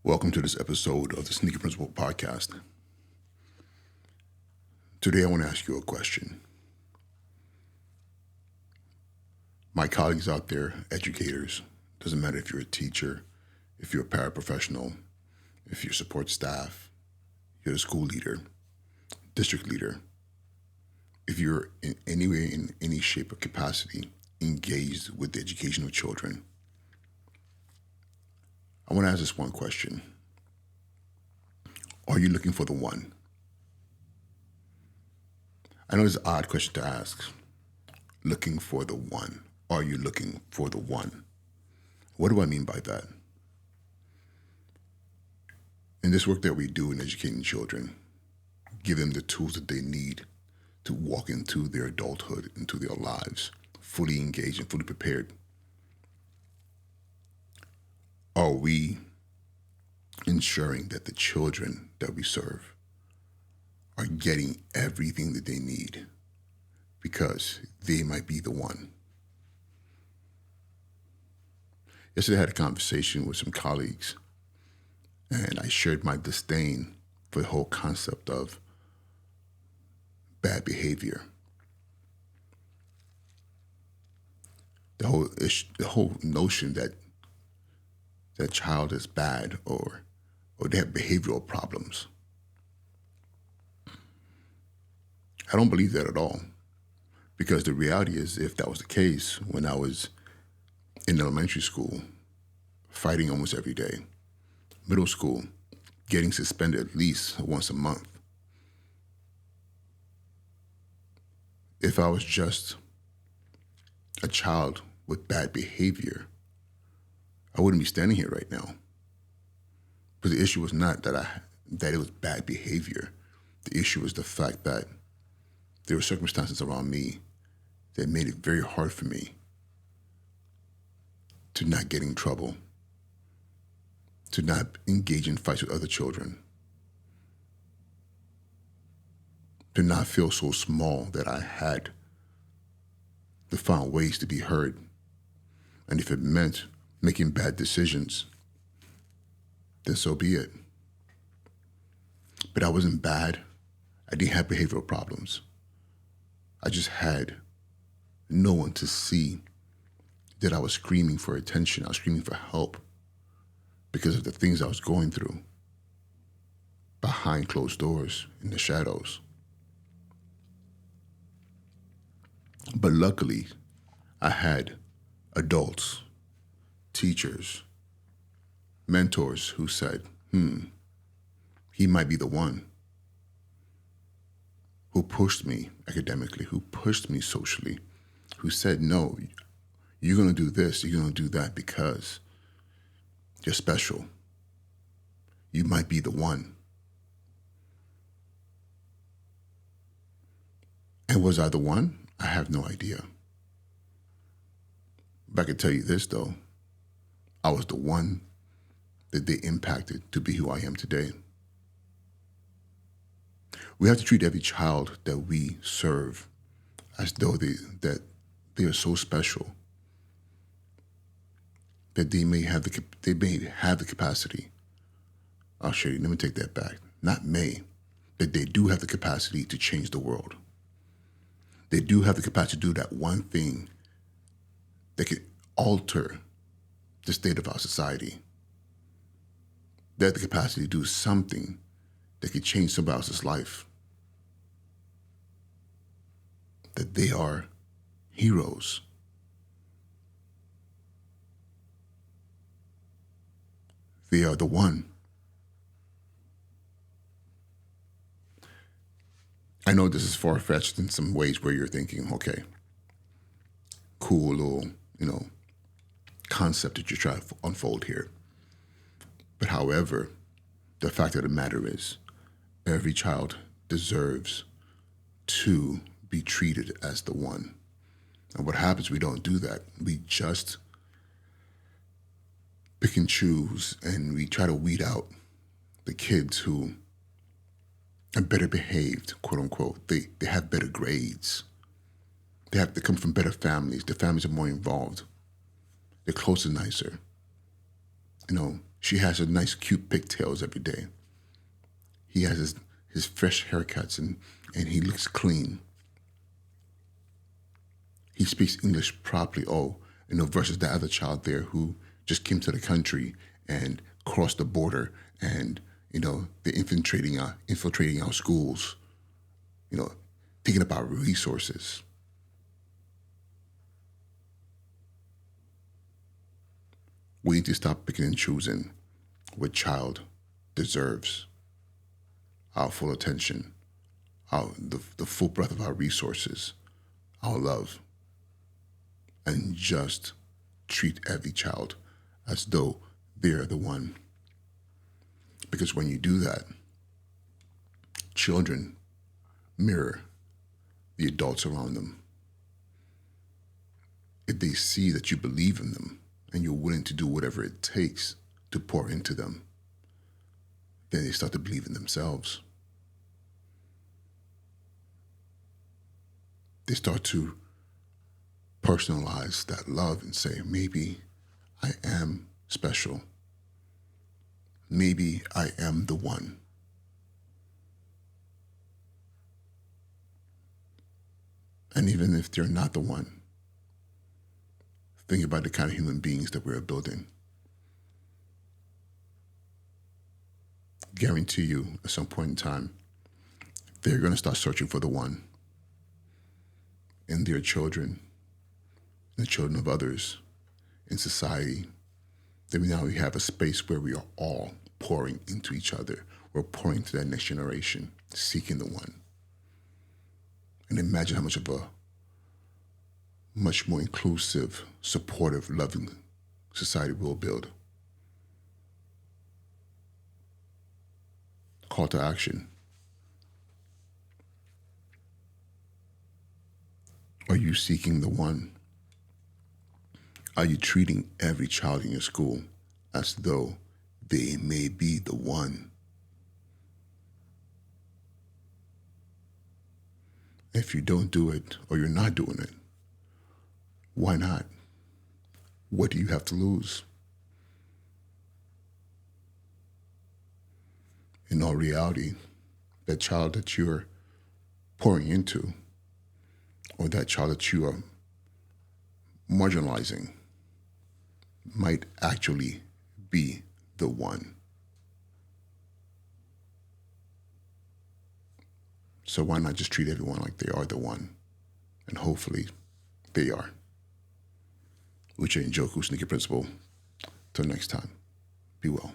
Welcome to this episode of the Sneaker Principle Podcast. Today I want to ask you a question. My colleagues out there, educators, doesn't matter if you're a teacher, if you're a paraprofessional, if you're support staff, you're the school leader, district leader, if you're in any way, in any shape or capacity, engaged with the education of children, I want to ask this one question. Are you looking for the one? I know it's an odd question to ask. Looking for the one. Are you looking for the one? What do I mean by that? In this work that we do in educating children, give them the tools that they need to walk into their adulthood, into their lives, fully engaged and fully prepared. Are we ensuring that the children that we serve are getting everything that they need because they might be the one? Yesterday I had a conversation with some colleagues and I shared my disdain for the whole concept of bad behavior. The whole notion that that child is bad or they have behavioral problems. I don't believe that at all. Because the reality is, if that was the case, when I was in elementary school, fighting almost every day, middle school, getting suspended at least once a month, if I was just a child with bad behavior, I wouldn't be standing here right now. But the issue was not that it was bad behavior. The issue was the fact that there were circumstances around me that made it very hard for me to not get in trouble, to not engage in fights with other children, to not feel so small that I had to find ways to be heard. And if it meant making bad decisions, then so be it. But I wasn't bad. I didn't have behavioral problems. I just had no one to see that I was screaming for attention. I was screaming for help because of the things I was going through behind closed doors in the shadows. But luckily, I had adults, teachers, mentors who said, he might be the one, who pushed me academically, who pushed me socially, who said, no, you're going to do this, you're going to do that because you're special. You might be the one. And was I the one? I have no idea. But I can tell you this, though. I was the one that they impacted to be who I am today. We have to treat every child that we serve as though they are so special that they may have the capacity. I'll show you. Let me take that back. Not may, that they do have the capacity to change the world. They do have the capacity to do that one thing that could alter the state of our society. They have the capacity to do something that could change somebody else's life. That they are heroes. They are the one. I know this is far-fetched in some ways where you're thinking, okay, cool little, concept that you're trying to unfold here. But however, the fact of the matter is, every child deserves to be treated as the one. And what happens, we don't do that. We just pick and choose, and we try to weed out the kids who are better behaved, quote unquote. They have better grades. They come from better families. The families are more involved. They're closer, nicer. She has her nice, cute pigtails every day. He has his fresh haircuts and he looks clean. He speaks English properly. Oh, versus the other child there who just came to the country and crossed the border and, they're infiltrating our schools, thinking about resources. We need to stop picking and choosing what child deserves our full attention, the full breadth of our resources, our love, and just treat every child as though they're the one. Because when you do that, children mirror the adults around them. If they see that you believe in them and you're willing to do whatever it takes to pour into them, then they start to believe in themselves. They start to personalize that love and say, maybe I am special. Maybe I am the one. And even if they're not the one, think about the kind of human beings that we're building. Guarantee you, at some point in time, they're going to start searching for the one in their children, the children of others, in society. Then we now have a space where we are all pouring into each other. We're pouring into that next generation, seeking the one. And imagine how much of a much more inclusive, supportive, loving society we'll build. Call to action. Are you seeking the one? Are you treating every child in your school as though they may be the one? If you don't do it or you're not doing it, why not? What do you have to lose? In all reality, that child that you're pouring into or that child that you are marginalizing might actually be the one. So why not just treat everyone like they are the one? And hopefully they are. Uche Njoku, Sneaker Principal. Till next time, be well.